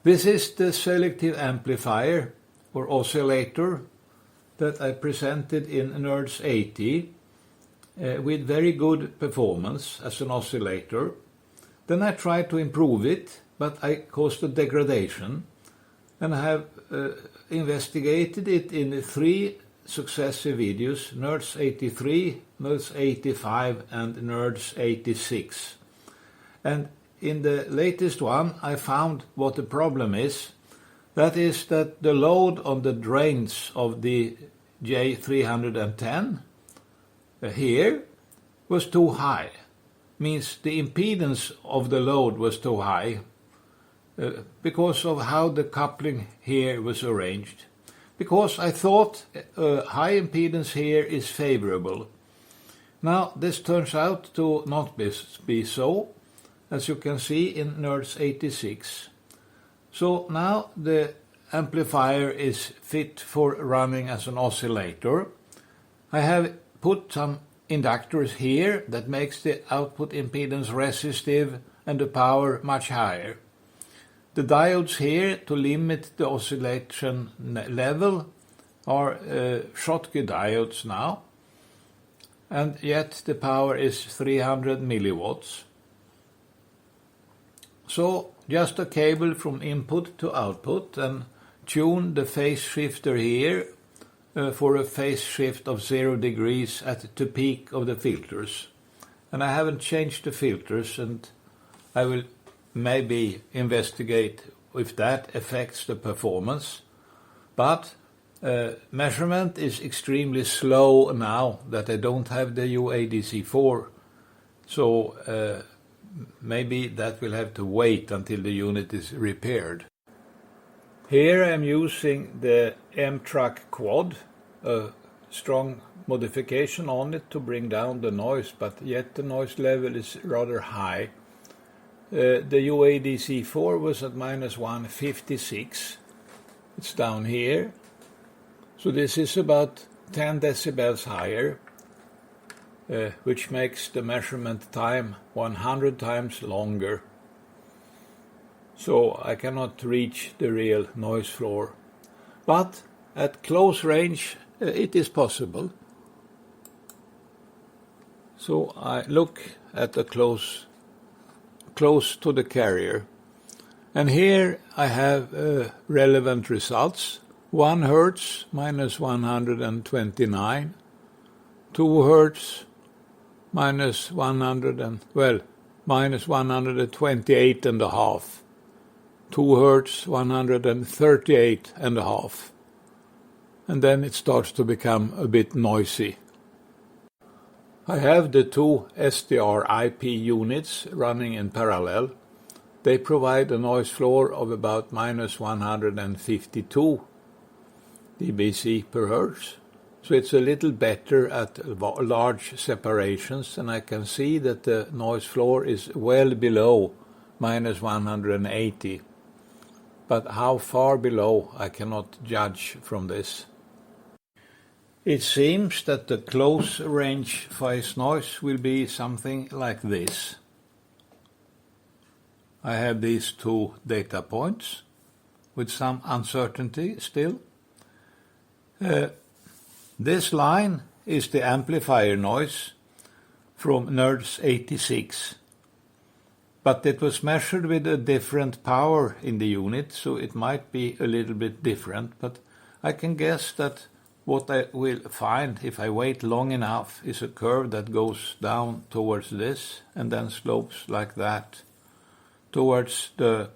This is the selective amplifier or oscillator that I presented in nerds87 with very good performance as an oscillator. Then I tried to improve it, but I caused a degradation, and I have investigated it in 3 successive videos: nerds83, nerds85 and nerds86. And in the latest one I found what the problem is. That is that the load on the drains of the J310 here was too high. Means the impedance of the load was too high because of how the coupling here was arranged. Because I thought high impedance here is favorable. Now this turns out to not be so, as you can see in nerds86. So now the amplifier is fit for running as an oscillator. I have put some inductors here that makes the output impedance resistive and the power much higher. The diodes here to limit the oscillation level are Schottky diodes now, and yet the power is 300 milliwatts. So just a cable from input to output, and tune the phase shifter here for a phase shift of 0 degrees at the peak of the filters. And I haven't changed the filters, and I will maybe investigate if that affects the performance. But measurement is extremely slow now that I don't have the UADC4, so maybe that will have to wait until the unit is repaired. Here I am using the M-Track Quad, a strong modification on it to bring down the noise, but yet the noise level is rather high. The UADC4 was at -156. It's down here. So this is about 10 decibels higher, which makes the measurement time 100 times longer. So I cannot reach the real noise floor. But at close range it is possible. So I look at the close to the carrier. And here I have relevant results. 1 Hertz -129, 2 Hertz -128.5, 2 Hertz 138.5, and then it starts to become a bit noisy. I have the 2 SDR IP units running in parallel. They provide a noise floor of about -152 dBc per hertz. So it's a little better at large separations, and I can see that the noise floor is well below -180. But how far below I cannot judge from this. It seems that the close range phase noise will be something like this. I have these 2 data points with some uncertainty still. This line is the amplifier noise from nerds86, but it was measured with a different power in the unit, so it might be a little bit different, but I can guess that what I will find if I wait long enough is a curve that goes down towards this and then slopes like that towards the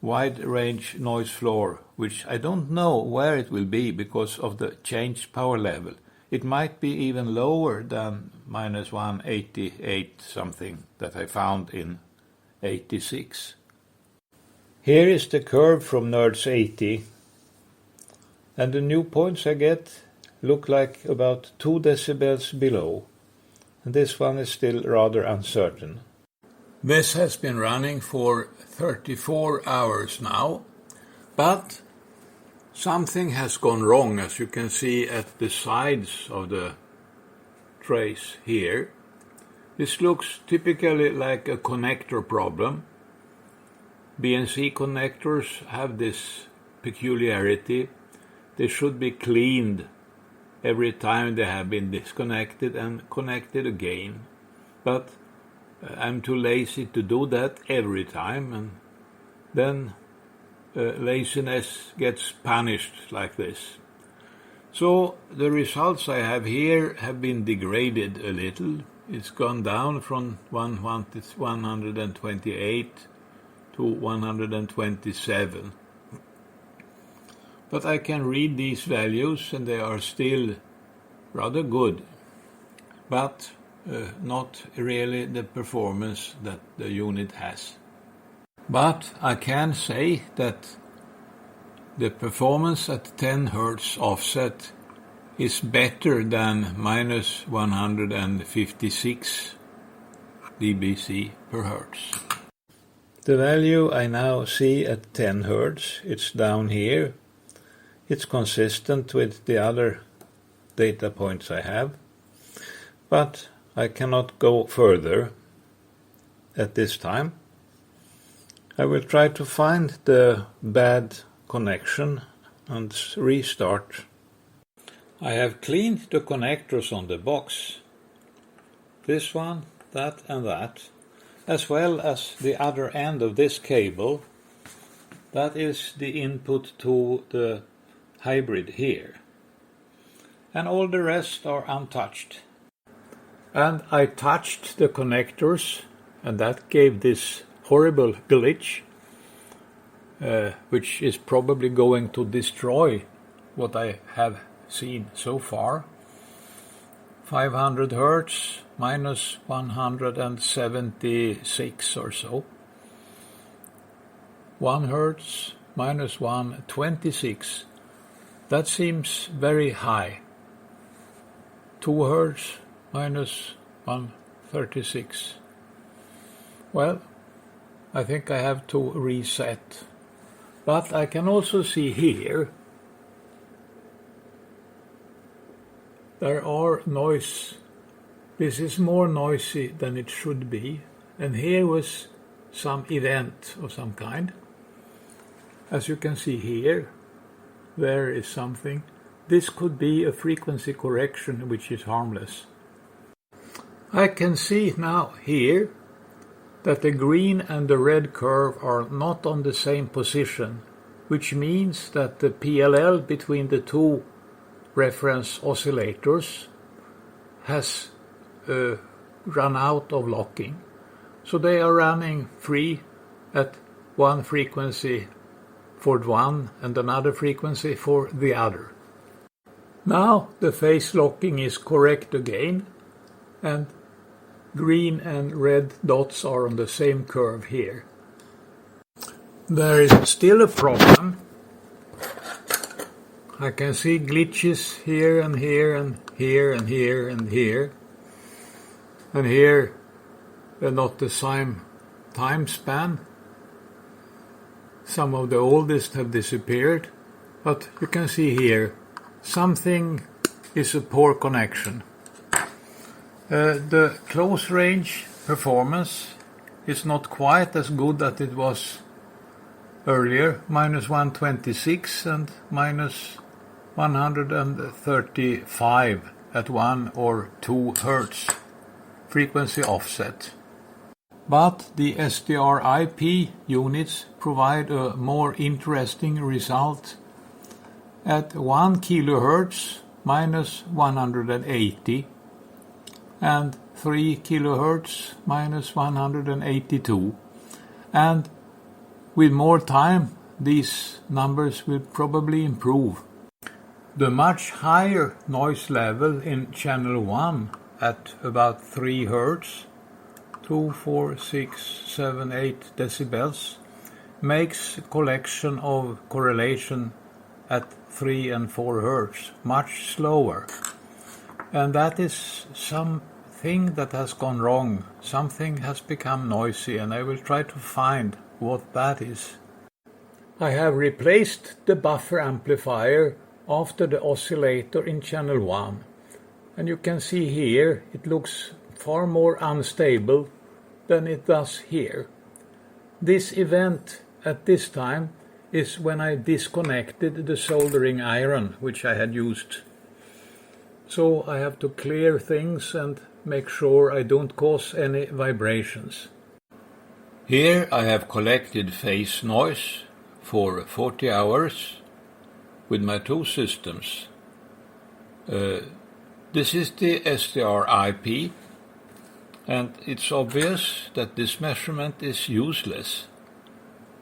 wide range noise floor, which I don't know where it will be because of the changed power level. It might be even lower than -188 something that I found in 86. Here is the curve from nerds80, and the new points I get look like about 2 decibels below, and this one is still rather uncertain. This has been running for 34 hours now, but something has gone wrong, as you can see at the sides of the trace here. This looks typically like a connector problem, BNC connectors have this peculiarity. They should be cleaned every time they have been disconnected and connected again. But I'm too lazy to do that every time, and then laziness gets punished like this. So the results I have here have been degraded a little. It's gone down from 128 to 127. But I can read these values and they are still rather good, but not really the performance that the unit has. But I can say that the performance at 10 Hz offset is better than minus 156 dBc per Hertz. The value I now see at 10 Hz, it's down here. It's consistent with the other data points I have, but I cannot go further at this time. I will try to find the bad connection and restart. I have cleaned the connectors on the box. This one, that and that, as well as the other end of this cable. That is the input to the hybrid here. And all the rest are untouched. And I touched the connectors, and that gave this horrible glitch, which is probably going to destroy what I have seen so far. 500 Hz minus 176 or so. 1 Hz minus 126. That seems very high. 2 Hz minus 136. Well, I think I have to reset. But I can also see here there are noise. This is more noisy than it should be. And here was some event of some kind. As you can see here, there is something. This could be a frequency correction which is harmless. I can see now here that the green and the red curve are not on the same position, which means that the PLL between the two reference oscillators has run out of locking. So they are running free at one frequency for one and another frequency for the other. Now the phase locking is correct again, and green and red dots are on the same curve here. There is still a problem. I can see glitches here and here and here and here and here. And here not the same time span. Some of the oldest have disappeared, but you can see here something is a poor connection. The close range performance is not quite as good as it was earlier, minus 126 and minus 135 at 1 or 2 Hertz frequency offset. But the SDR-IP units provide a more interesting result. At 1 kHz minus 180 and 3 kHz minus 182, and with more time these numbers will probably improve. The much higher noise level in channel 1 at about 3 Hz, 2, 4, 6, 7, 8 decibels, makes collection of correlation at 3 and 4 Hz much slower. And that is something that has gone wrong. Something has become noisy, and I will try to find what that is. I have replaced the buffer amplifier after the oscillator in channel 1. And you can see here it looks far more unstable than it does here. This event at this time is when I disconnected the soldering iron which I had used. So I have to clear things and make sure I don't cause any vibrations. Here I have collected phase noise for 40 hours with my two systems. This is the SDR IP, and it's obvious that this measurement is useless.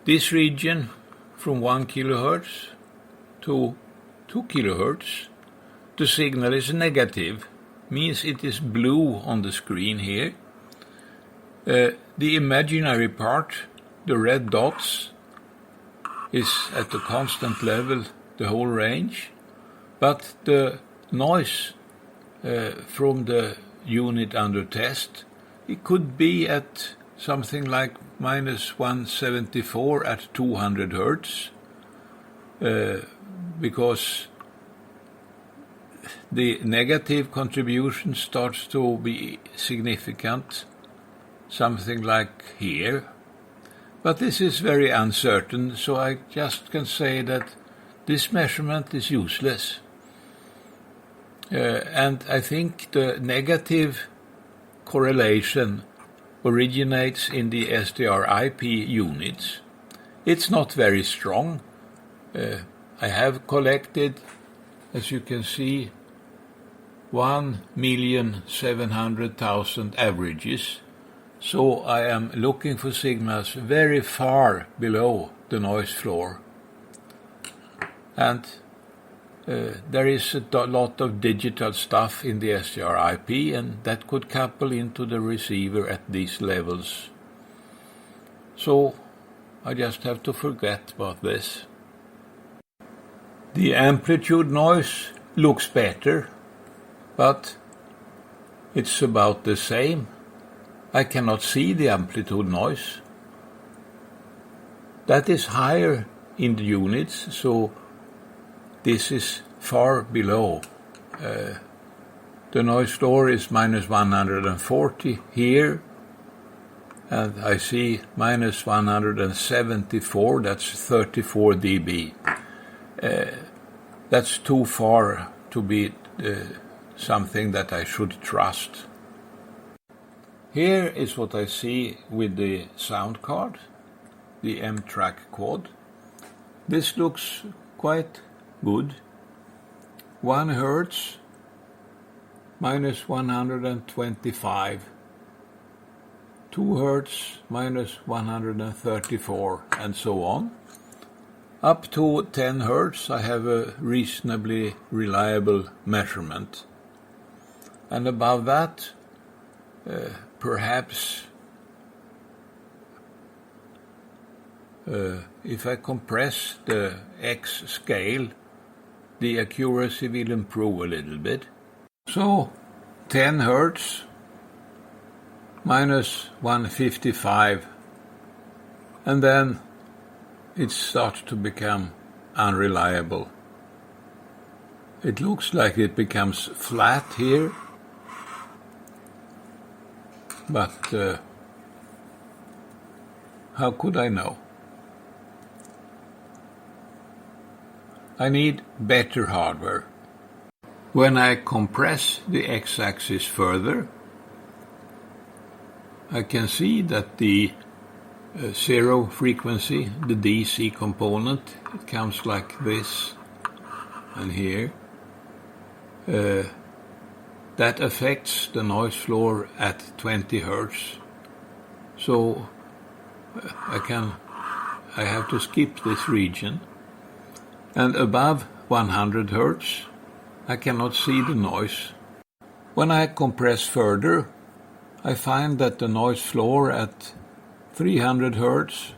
This region from 1 kHz to 2 kHz, the signal is negative, means it is blue on the screen here. The imaginary part, the red dots, is at a constant level the whole range, but the noise from the unit under test, it could be at something like -174 at 200 Hz, because the negative contribution starts to be significant, something like here. But this is very uncertain, so I just can say that this measurement is useless. And I think the negative correlation originates in the SDR-IP units. It's not very strong. I have collected, as you can see, 1,700,000 averages. So I am looking for signals very far below the noise floor. And there is a lot of digital stuff in the SDR-IP, and that could couple into the receiver at these levels. So I just have to forget about this. The amplitude noise looks better, but it's about the same. I cannot see the amplitude noise. That is higher in the units, so this is far below. The noise floor is -140 here, and I see -174, that's 34 dB. That's too far to be something that I should trust. Here is what I see with the sound card, the M-Track quad. This looks quite good. 1 Hz, -125. 2 Hz, -134, and so on. Up to 10 Hz I have a reasonably reliable measurement. And above that, perhaps if I compress the X scale, the accuracy will improve a little bit. So 10 Hz -155, and then it starts to become unreliable. It looks like it becomes flat here, but how could I know? I need better hardware. When I compress the x-axis further, I can see that the zero frequency, the DC component, it comes like this and here. That affects the noise floor at 20 Hz. So I have to skip this region. And above 100 Hz, I cannot see the noise. When I compress further, I find that the noise floor at 300 Hz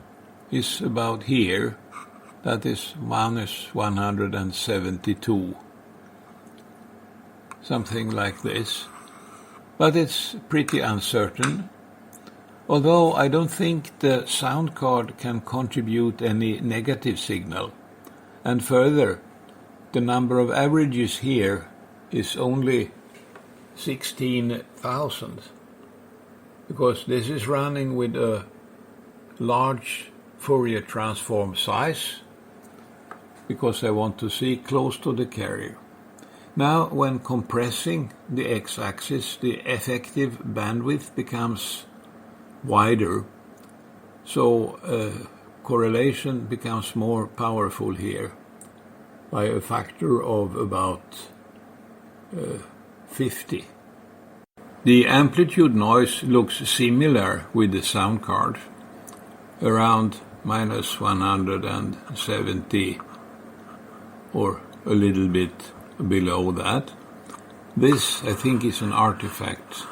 is about here. That is -172. Something like this. But it's pretty uncertain. Although I don't think the sound card can contribute any negative signal. And further, the number of averages here is only 16,000, because this is running with a large Fourier transform size because I want to see close to the carrier. Now, when compressing the x-axis, the effective bandwidth becomes wider, so correlation becomes more powerful here by a factor of about 50. The amplitude noise looks similar with the sound card, around minus 170 or a little bit below that. This, I think, is an artifact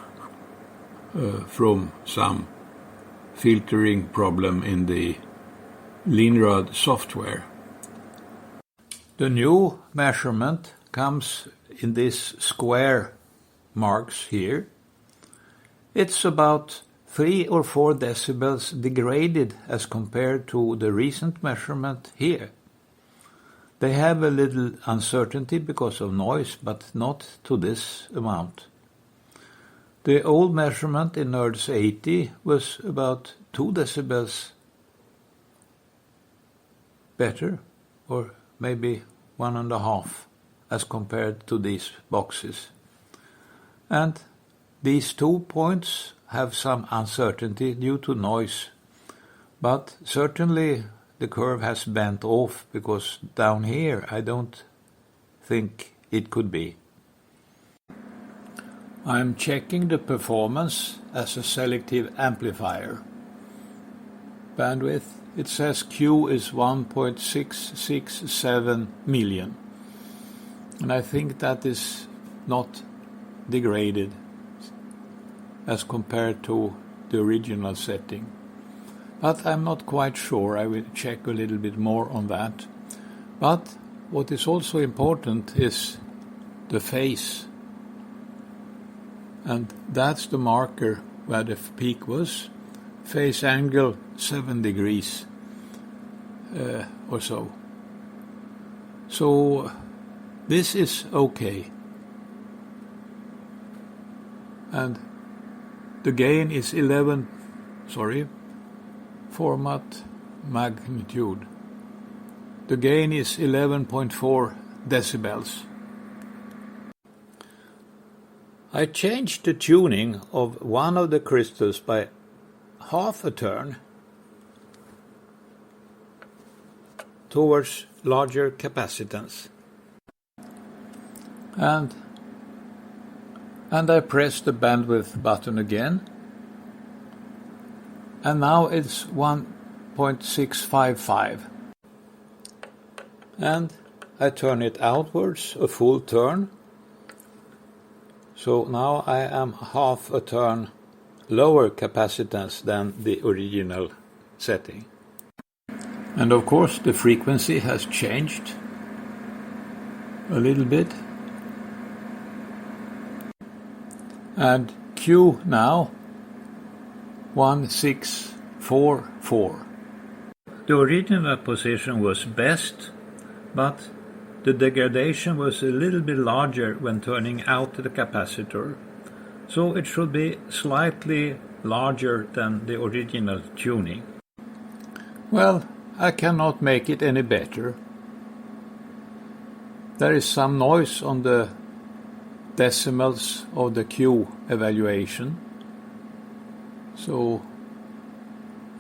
from some filtering problem in the Linrad software. The new measurement comes in this square marks here. It's about 3 or 4 decibels degraded as compared to the recent measurement here. They have a little uncertainty because of noise, but not to this amount. The old measurement in nerds87 was about 2 decibels better, or maybe 1.5 as compared to these boxes. And these 2 points have some uncertainty due to noise, but certainly the curve has bent off, because down here I don't think it could be. I'm checking the performance as a selective amplifier. Bandwidth, it says Q is 1.667 million. And I think that is not degraded as compared to the original setting. But I'm not quite sure. I will check a little bit more on that. But what is also important is the phase. And that's the marker where the peak was. Phase angle 7 degrees or so. So this is okay. And the gain is format magnitude. The gain is 11.4 decibels. I changed the tuning of one of the crystals by half a turn towards larger capacitance. And I press the bandwidth button again. And now it's 1.655. And I turn it outwards a full turn. So now I am half a turn lower capacitance than the original setting. And of course the frequency has changed a little bit. And Q now 1644. The original position was best, but the degradation was a little bit larger when turning out the capacitor, so it should be slightly larger than the original tuning. Well, I cannot make it any better. There is some noise on the decimals of the Q evaluation, so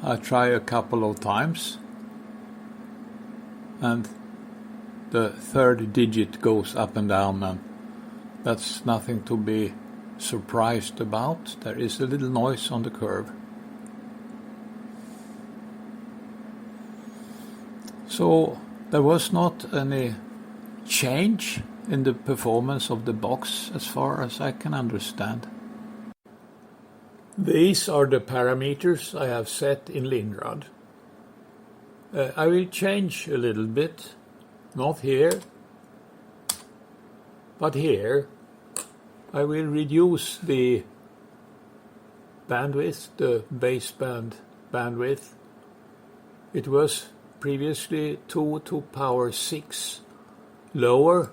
I try a couple of times, and the third digit goes up and down, and that's nothing to be surprised about. There is a little noise on the curve. So there was not any change in the performance of the box as far as I can understand. These are the parameters I have set in Linrad. I will change a little bit, not here, but here. I will reduce the bandwidth, the baseband bandwidth. It was previously 2 to power 6 lower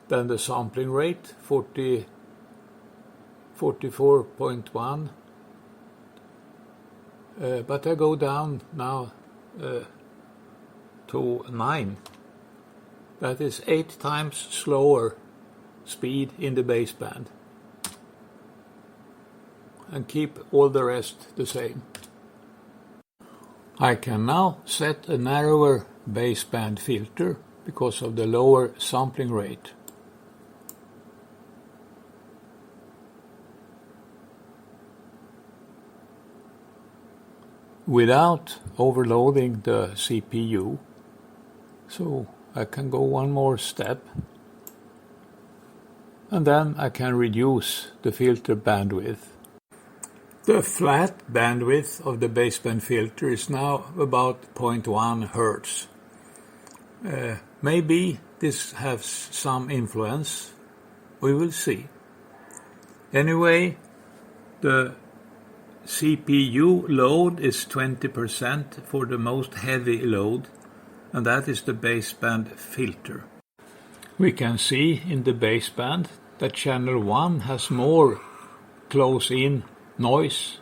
than the sampling rate, 44.1. but I go down now to 9. That is 8 times slower speed in the baseband, and keep all the rest the same. I can now set a narrower baseband filter because of the lower sampling rate. Without overloading the CPU, so I can go one more step, and then I can reduce the filter bandwidth. The flat bandwidth of the baseband filter is now about 0.1 Hz. Maybe this has some influence, we will see. Anyway, the CPU load is 20% for the most heavy load, and that is the baseband filter. We can see in the baseband that channel 1 has more close-in noise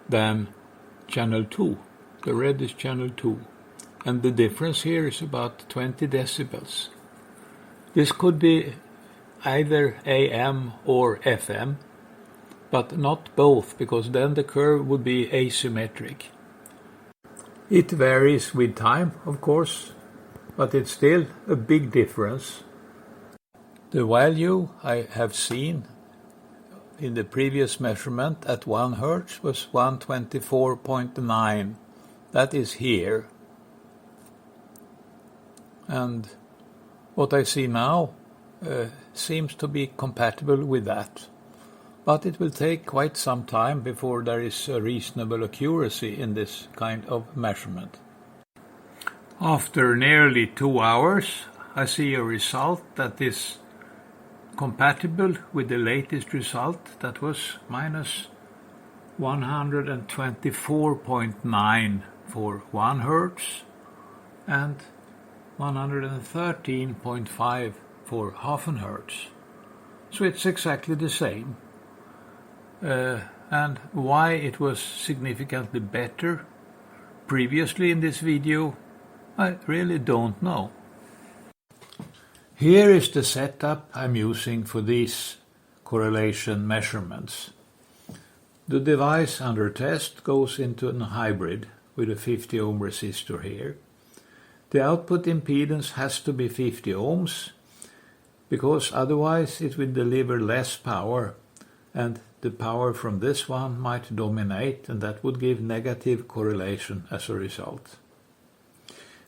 than channel 2. The red is channel 2, and the difference here is about 20 decibels. This could be either AM or FM, but not both, because then the curve would be asymmetric. It varies with time, of course, but it's still a big difference. The value I have seen in the previous measurement at 1 Hz was 124.9. That is here. And what I see now seems to be compatible with that. But it will take quite some time before there is a reasonable accuracy in this kind of measurement. After nearly 2 hours, I see a result that is compatible with the latest result, that was minus 124.9 for 1 Hz and 113.5 for half an Hertz. So it's exactly the same. And why it was significantly better previously in this video, I really don't know. Here is the setup I'm using for these correlation measurements. The device under test goes into a hybrid with a 50 ohm resistor here. The output impedance has to be 50 ohms because otherwise it will deliver less power, and the power from this one might dominate, and that would give negative correlation as a result.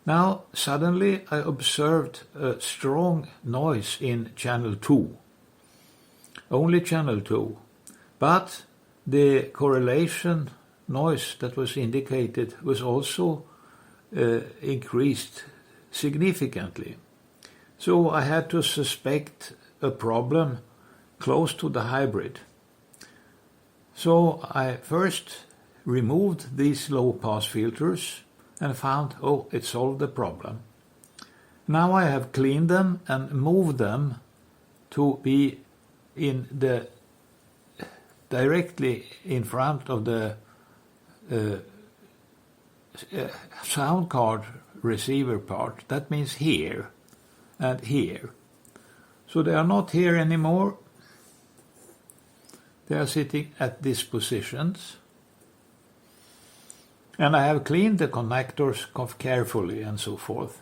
Now suddenly I observed a strong noise in channel 2, only channel 2, but the correlation noise that was indicated was also increased significantly. So I had to suspect a problem close to the hybrid. So I first removed these low-pass filters and found, oh, it solved the problem. Now I have cleaned them and moved them to be in the directly in front of the sound card receiver part. That means here and here. So they are not here anymore. They are sitting at these positions. And I have cleaned the connectors carefully and so forth.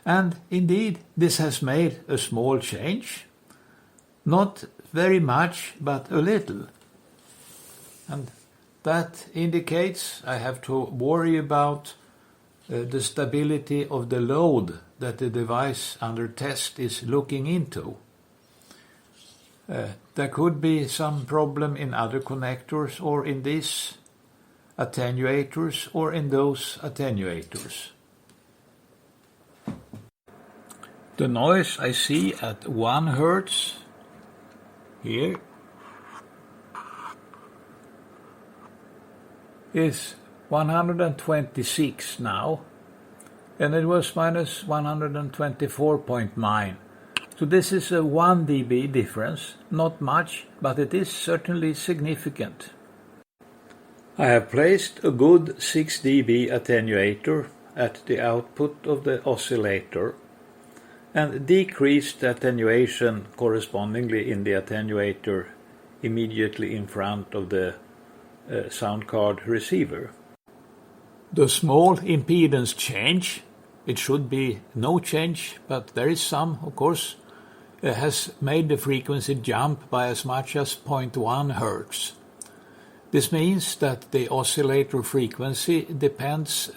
And indeed, this has made a small change. Not very much, but a little. And that indicates I have to worry about the stability of the load that the device under test is looking into. There could be some problem in other connectors or in these attenuators or in those attenuators. The noise I see at 1 Hertz here is 126 now, and it was minus 124.9. So this is a 1 dB difference, not much, but it is certainly significant. I have placed a good 6 dB attenuator at the output of the oscillator and decreased the attenuation correspondingly in the attenuator immediately in front of the sound card receiver. The small impedance change, it should be no change, but there is some, of course, has made the frequency jump by as much as 0.1 Hz. This means that the oscillator frequency depends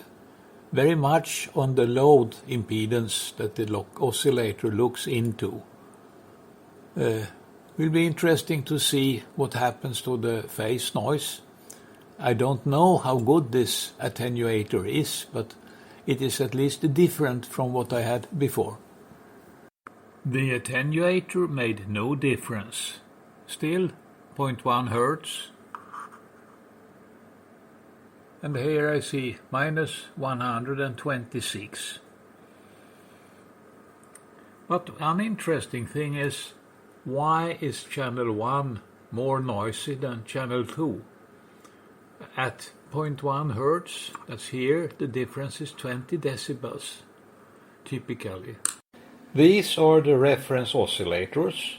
very much on the load impedance that the oscillator looks into. Will be interesting to see what happens to the phase noise. I don't know how good this attenuator is, but it is at least different from what I had before. The attenuator made no difference. Still 0.1 Hz. And here I see minus 126. But one interesting thing is, why is channel 1 more noisy than channel 2? At 0.1 Hz, that's here, the difference is 20 decibels, typically. These are the reference oscillators.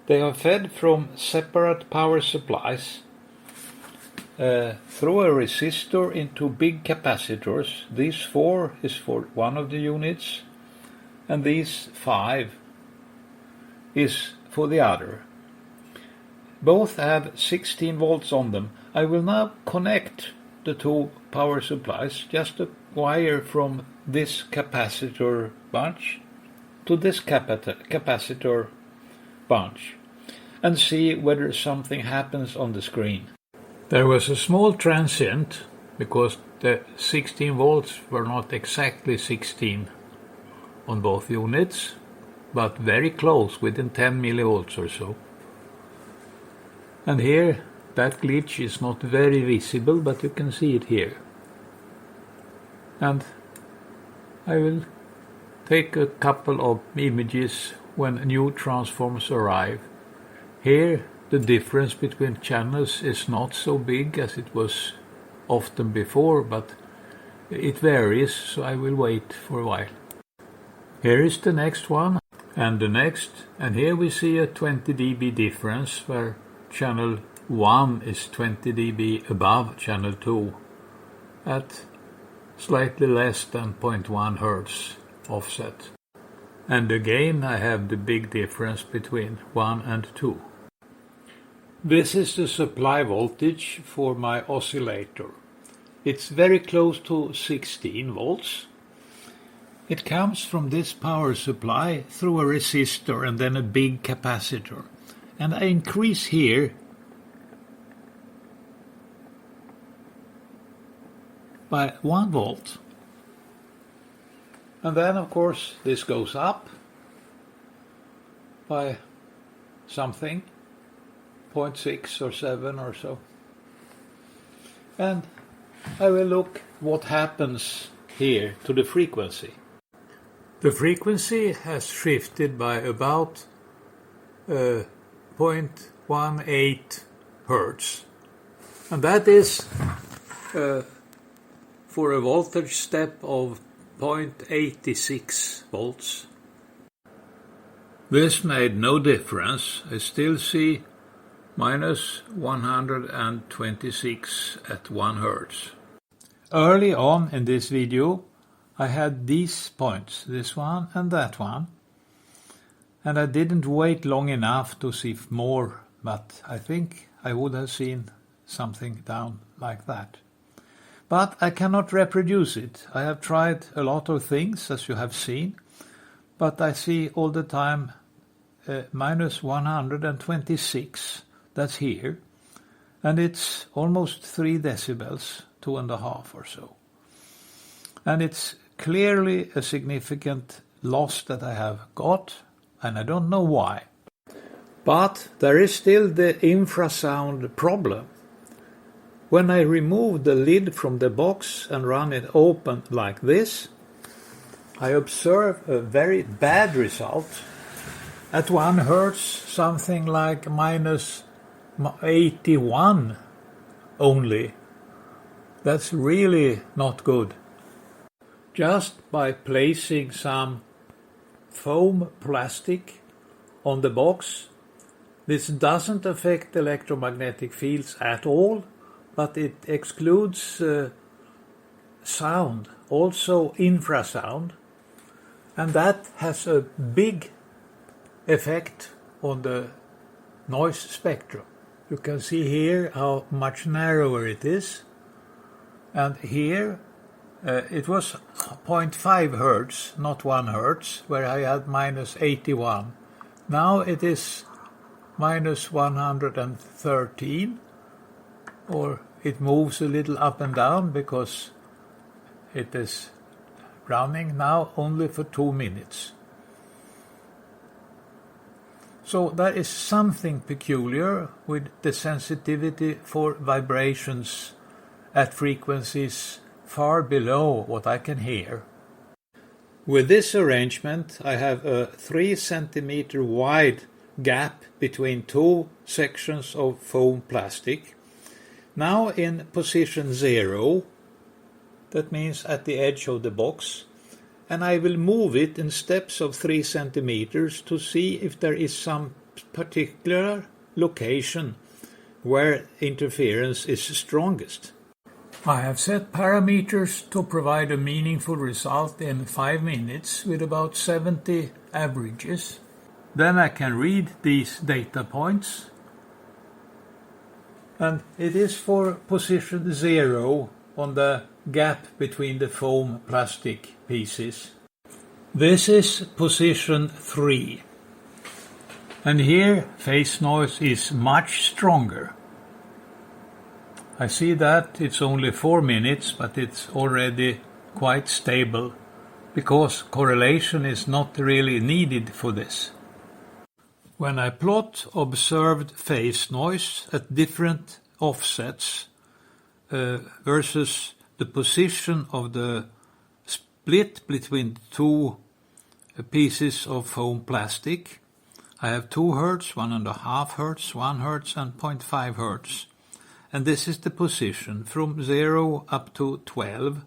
They are fed from separate power supplies through a resistor into big capacitors. These 4 is for one of the units, and these 5 is for the other. Both have 16 volts on them. I will now connect the 2 power supplies, just a wire from this capacitor bunch to this capacitor bunch, and see whether something happens on the screen. There was a small transient because the 16 volts were not exactly 16 on both units, but very close, within 10 millivolts or so. And here that glitch is not very visible, but you can see it here. And I will take a couple of images when new transforms arrive. Here the difference between channels is not so big as it was often before, but it varies, so I will wait for a while. Here is the next one, and the next, and here we see a 20 dB difference where channel 1 is 20 dB above channel 2 at slightly less than 0.1 Hz offset. And again I have the big difference between 1 and 2. This is the supply voltage for my oscillator. It's very close to 16 volts. It comes from this power supply through a resistor and then a big capacitor. And I increase here by 1 volt. And then of course this goes up by something, 0.6 or 7 or so. And I will look what happens here to the frequency. The frequency has shifted by about 0.18 Hertz. And that is for a voltage step of 0.86 volts. This made no difference. I still see minus 126 at 1 Hertz. Early on in this video I had these points, this one and that one, and I didn't wait long enough to see more, but I think I would have seen something down like that. But I cannot reproduce it. I have tried a lot of things, as you have seen, but I see all the time minus 126, that's here, and it's almost 3 decibels, 2.5 or so. And it's clearly a significant loss that I have got, and I don't know why. But there is still the infrasound problem. When I remove the lid from the box and run it open like this, I observe a very bad result. At 1 Hertz, something like minus 81 only That's really not good. Just by placing some foam plastic on the box, this doesn't affect electromagnetic fields at all, but it excludes sound, also infrasound, and that has a big effect on the noise spectrum. You can see here how much narrower it is, and here it was 0.5 Hertz, not 1 Hertz, where I had minus 81. Now it is minus 113, or it moves a little up and down because it is running now only for 2 minutes. So there is something peculiar with the sensitivity for vibrations at frequencies far below what I can hear. With this arrangement, I have a 3 centimeter wide gap between two sections of foam plastic. Now in position 0, that means at the edge of the box, and I will move it in steps of 3 centimeters to see if there is some particular location where interference is strongest. I have set parameters to provide a meaningful result in 5 minutes with about 70 averages. Then I can read these data points, and it is for position 0 on the gap between the foam plastic pieces. This is position 3, and here phase noise is much stronger. I see that it's only 4 minutes, but it's already quite stable, because correlation is not really needed for this. When I plot observed phase noise at different offsets versus the position of the split between two pieces of foam plastic, I have 2 Hertz, 1.5 Hertz, 1 Hertz and 0.5 Hertz. And this is the position from 0 up to 12,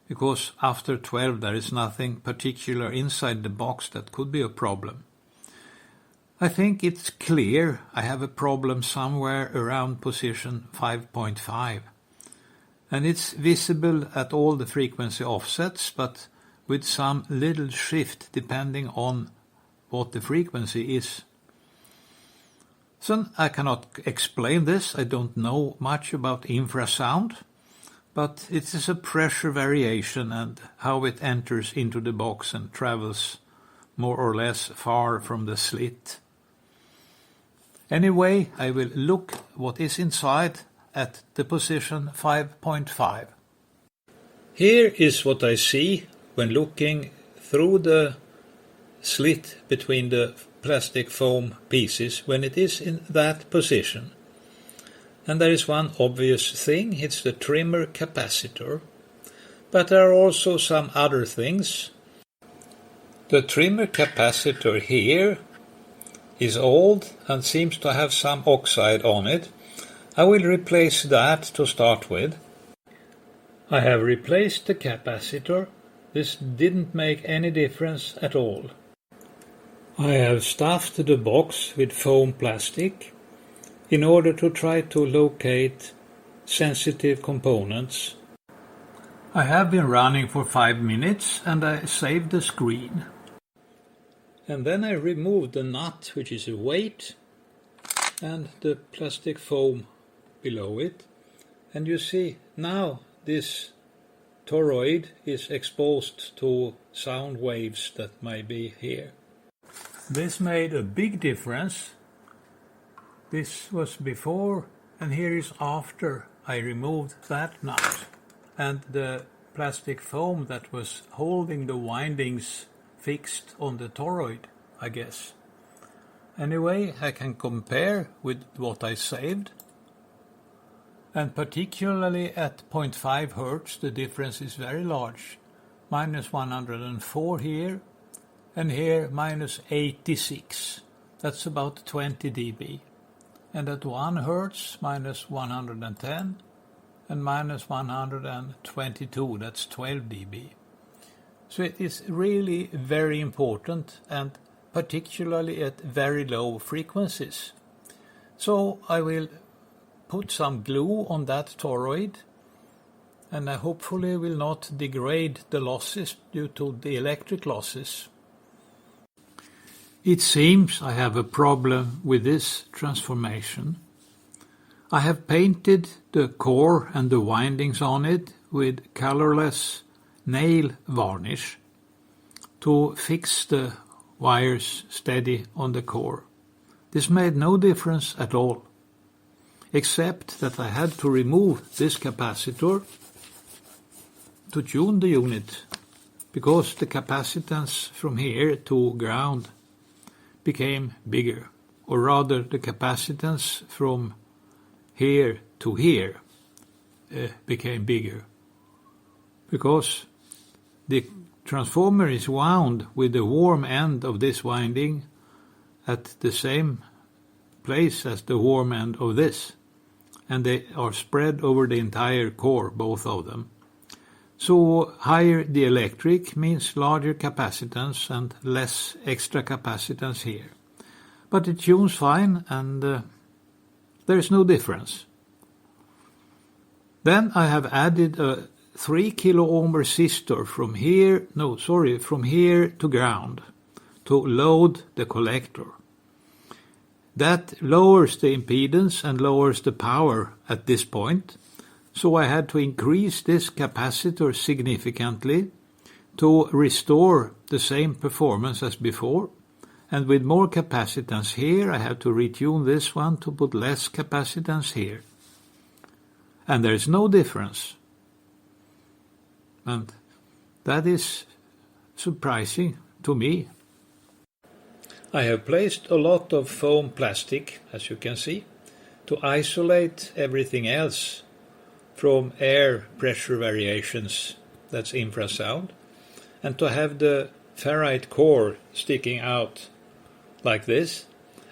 because after 12 there is nothing particular inside the box that could be a problem. I think it's clear I have a problem somewhere around position 5.5. And it's visible at all the frequency offsets, but with some little shift depending on what the frequency is. So I cannot explain this. I don't know much about infrasound, but it is a pressure variation and how it enters into the box and travels more or less far from the slit. Anyway, I will look what is inside at the position 5.5. Here is what I see when looking through the slit between the plastic foam pieces when it is in that position. And there is one obvious thing, it's the trimmer capacitor. But there are also some other things. The trimmer capacitor here is old and seems to have some oxide on it. I will replace that to start with. I have replaced the capacitor. This didn't make any difference at all. I have stuffed the box with foam plastic in order to try to locate sensitive components. I have been running for 5 minutes and I saved the screen. And then I removed the nut, which is a weight, and the plastic foam below it. And you see now this toroid is exposed to sound waves that may be here. This made a big difference. This was before, and here is after I removed that nut. And the plastic foam that was holding the windings fixed on the toroid, I guess. Anyway, I can compare with what I saved. And particularly at 0.5 Hertz, the difference is very large. Minus 104 here. And here minus 86, that's about 20 dB. And at 1 Hertz minus 110, and minus 122, that's 12 dB. So it is really very important, and particularly at very low frequencies. So I will put some glue on that toroid, and I hopefully will not degrade the losses due to the electric losses. It seems I have a problem with this transformation. I have painted the core and the windings on it with colorless nail varnish to fix the wires steady on the core. This made no difference at all, except that I had to remove this capacitor to tune the unit, because the capacitance from here to ground became bigger, or rather the capacitance from here to here became bigger, because the transformer is wound with the warm end of this winding at the same place as the warm end of this, and they are spread over the entire core, both of them. So higher the electric means larger capacitance and less extra capacitance here. But it tunes fine, and there is no difference. Then I have added a 3 kilo ohm resistor from here to ground to load the collector. That lowers the impedance and lowers the power at this point, so I had to increase this capacitor significantly to restore the same performance as before, and with more capacitance here I have to retune this one to put less capacitance here. And there is no difference. And that is surprising to me. I have placed a lot of foam plastic, as you can see, to isolate everything else from air pressure variations, that's infrasound, and to have the ferrite core sticking out like this.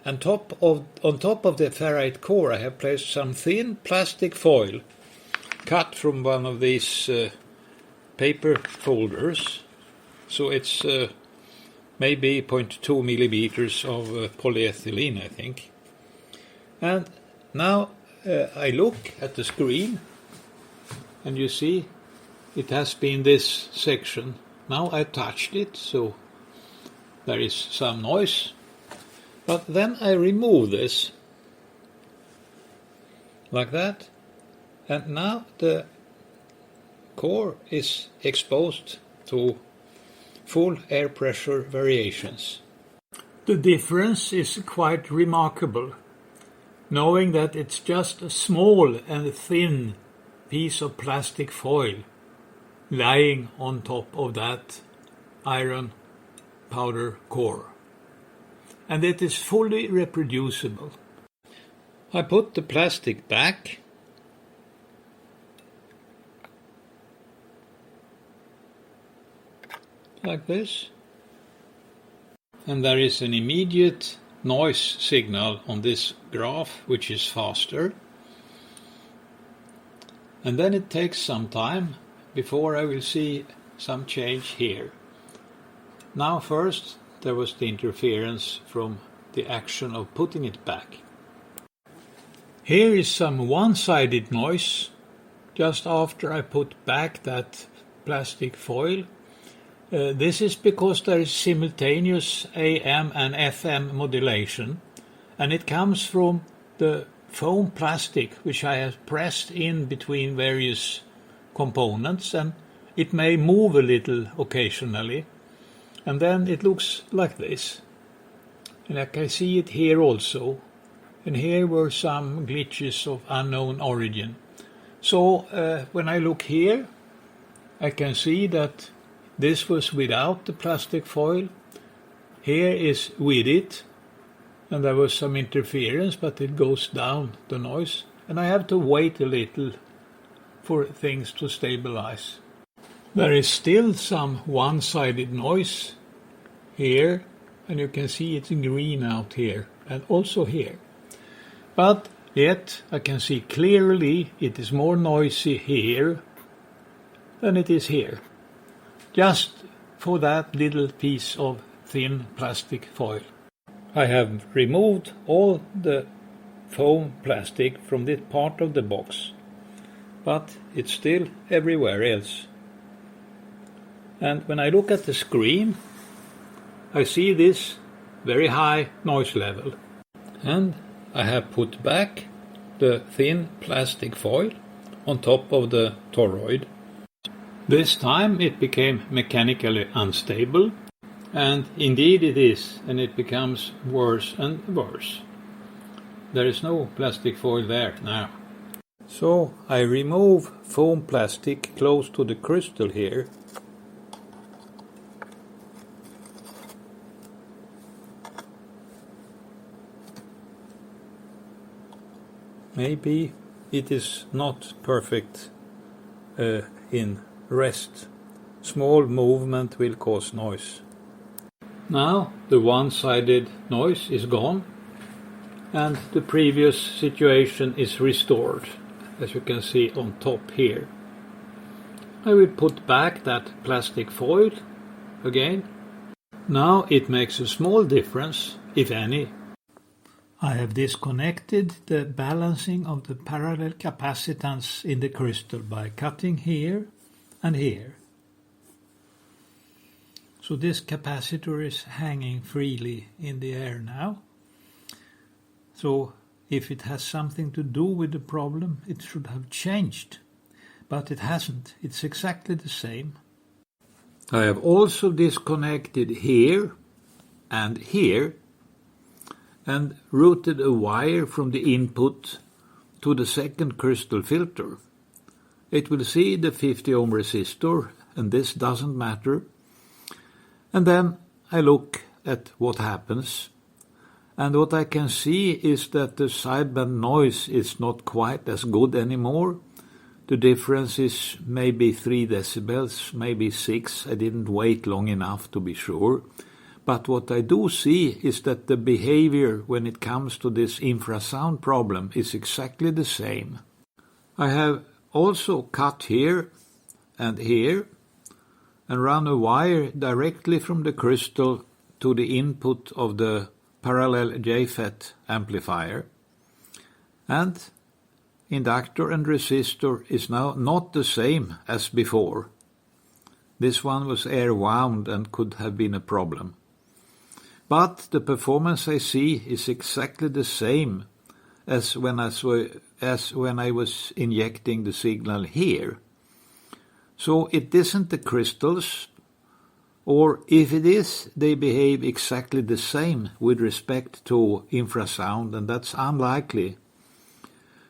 On top of the ferrite core I have placed some thin plastic foil cut from one of these paper folders, so it's maybe 0.2 millimeters of polyethylene, I think. And now I look at the screen, and you see it has been this section. Now I touched it, so there is some noise. But then I remove this, like that, and now the core is exposed to full air pressure variations. The difference is quite remarkable, knowing that it's just a small and thin piece of plastic foil lying on top of that iron powder core. And it is fully reproducible. I put the plastic back, like this, and there is an immediate noise signal on this graph, which is faster, and then it takes some time before I will see some change here. Now first there was the interference from the action of putting it back. Here is some one-sided noise just after I put back that plastic foil. This is because there is simultaneous AM and FM modulation, and it comes from the foam plastic which I have pressed in between various components, and it may move a little occasionally, and then it looks like this. And I can see it here also, and here were some glitches of unknown origin. So when I look here, I can see that this was without the plastic foil. Here is with it, and there was some interference, but it goes down, the noise, and I have to wait a little for things to stabilize. There is still some one-sided noise here, and you can see it's green out here, and also here. But Yet I can see clearly it is more noisy here than it is here, just for that little piece of thin plastic foil. I have removed all the foam plastic from this part of the box, but it's still everywhere else. And when I look at the screen, I see this very high noise level. And I have put back the thin plastic foil on top of the toroid. This time it became mechanically unstable, and indeed it is, and it becomes worse and worse. There is no plastic foil there now. So I remove foam plastic close to the crystal here. Maybe it is not perfect in rest. Small movement will cause noise. Now the one-sided noise is gone and the previous situation is restored, as you can see on top here. I will put back that plastic foil again. Now it makes a small difference, if any. I have disconnected the balancing of the parallel capacitance in the crystal by cutting here and here. So this capacitor is hanging freely in the air now. So if it has something to do with the problem, it should have changed. But it hasn't. It's exactly the same. I have also disconnected here and here and routed a wire from the input to the second crystal filter. It will see the 50 ohm resistor, and this doesn't matter. And then I look at what happens, and what I can see is that the sideband noise is not quite as good anymore. The difference is maybe 3 decibels, maybe 6. I didn't wait long enough to be sure. But what I do see is that the behavior when it comes to this infrasound problem is exactly the same. I have also cut here and run a wire directly from the crystal to the input of the parallel JFET amplifier. And inductor and resistor is now not the same as before. This one was air wound and could have been a problem. But the performance I see is exactly the same as when I was injecting the signal here. So it isn't the crystals, or if it is, they behave exactly the same with respect to infrasound, and that's unlikely.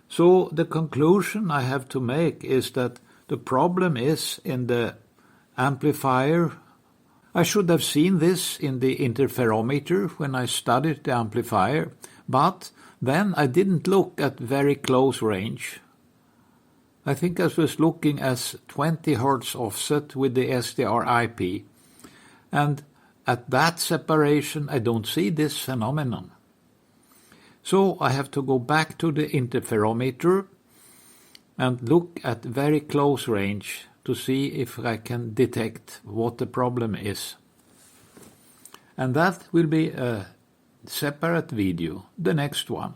So the conclusion I have to make is that the problem is in the amplifier. I should have seen this in the interferometer when I studied the amplifier, but then I didn't look at very close range. I think I was looking at 20 Hz offset with the SDR IP, and at that separation I don't see this phenomenon. So I have to go back to the interferometer and look at very close range to see if I can detect what the problem is. And that will be a separate video, the next one.